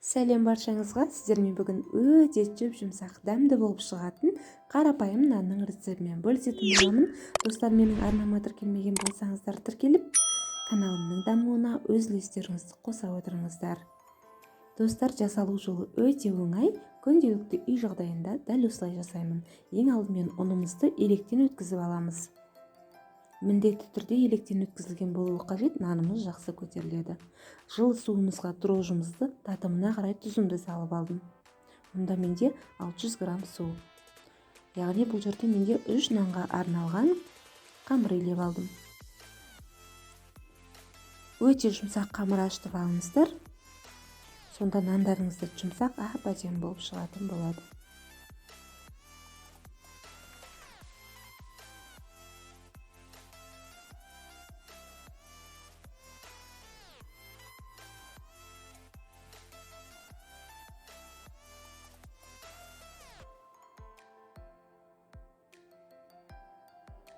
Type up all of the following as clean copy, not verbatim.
Сәлем баршаңызға. Сіздермен бүгін өте жұмсақ, дәмді болып шығатын қарапайым нанның рецептімен бөлісетін боламын. Достар, менің арнама тіркелмеген болсаңыздар, тіркеліп, каналымның дамуына өз үлестеріңізді қоса отырыңыздар. Достар, жасалу жолы өте оңай. Күнделікті үй жағдайында дәл осылай жасаймын. Ең алдымен ұнымызды електен өткізіп аламыз. Міндетті түрде електен өткізілген болуы қажет, нанымыз жақсы көтеріледі. Жылы суымызға дрожжымызды татымына қарай тұзымды салып алдым. Мұнда менде 600 грамм су. Яғни бұл жерде менде 3 нанға арналған қамыр илеп алдым. Өте жұмсақ қамыр ашытып алыңыздар. Сонда нандарыңызды жұмсақ, әп-әдемі болып шығатын болады.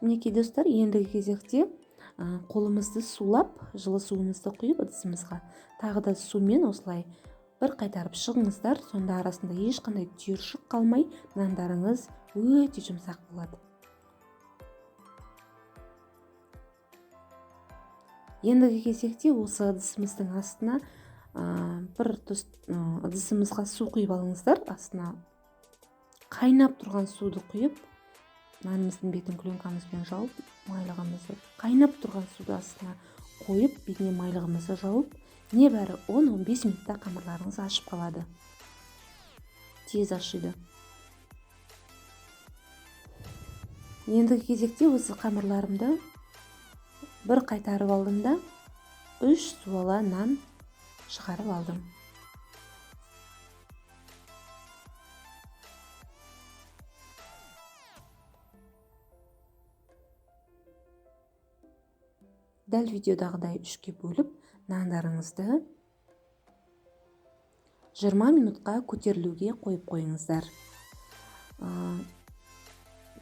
Мінекей достар, ендігі кезекте қолымызды сулап, жылы суымызды құйып ыдысымызға, тағы да сумен осылай бір қайтарып шығыңыздар. Сонда арасында ешқандай түйіршік қалмай, нандарыңыз өте жұмсақ болады. Ендігі кезекте осы ыдысымыздың астына ыдысымызға су құйып алыңыздар. Астына қайнап тұрған суды құйып, нанымыздың бетін пленкамызбен жауып, майлығымызды қайнап тұрған суды астына қойып, бетіне майлығымызды жауып, небәрі 10-15 минутта қамырларыңыз ашып қалады. Тез ашиды. Ендігі кезекте осы қамырларымды бір қайтарып алдым да 3 суала нан шығарып алдым. Дәл видеодағыдай 3-ке бөліп, нандарыңызды 20 минутқа көтерілуге қойып қойыңыздар.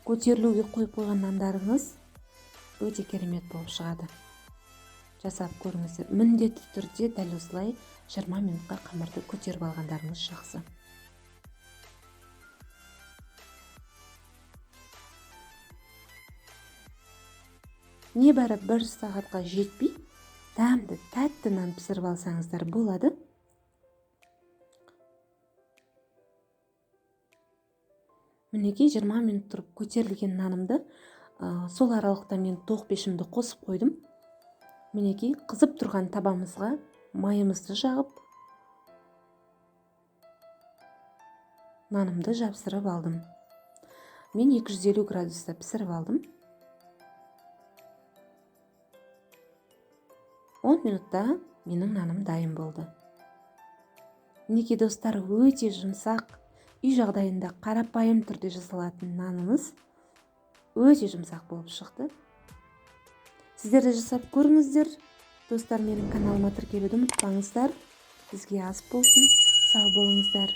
Көтерілуге қойып қойған нандарыңыз өте керемет болып шығады. Жасап көріңіздер. Міндетті түрде дәл осылай 20 минутқа қамырды көтеріп алғандарыңыз жақсы. Небәрі 1 сағатқа жетпей, дәмді, тәтті нан пісіріп алсаңыздар болады. Мінекей 20 минут тұрып көтерілген нанымды сол аралықта мен тоқ пешімді қосып қойдым. Мінекей қызып тұрған табамызға майымызды жағып, нанымды жапсырып алдым. Мен 250 градуста пісіріп алдым. 10 минутта менің наным дайын болды. Мінекей достар, өте жұмсақ, үй жағдайында қарапайым түрде жасалатын нанымыз өте жұмсақ болып шықты. Сіздер де жасап көріңіздер. Достар, менің каналыма тіркелуді ұмытпаңыздар. Бізге ас болсын. Сау болыңыздар.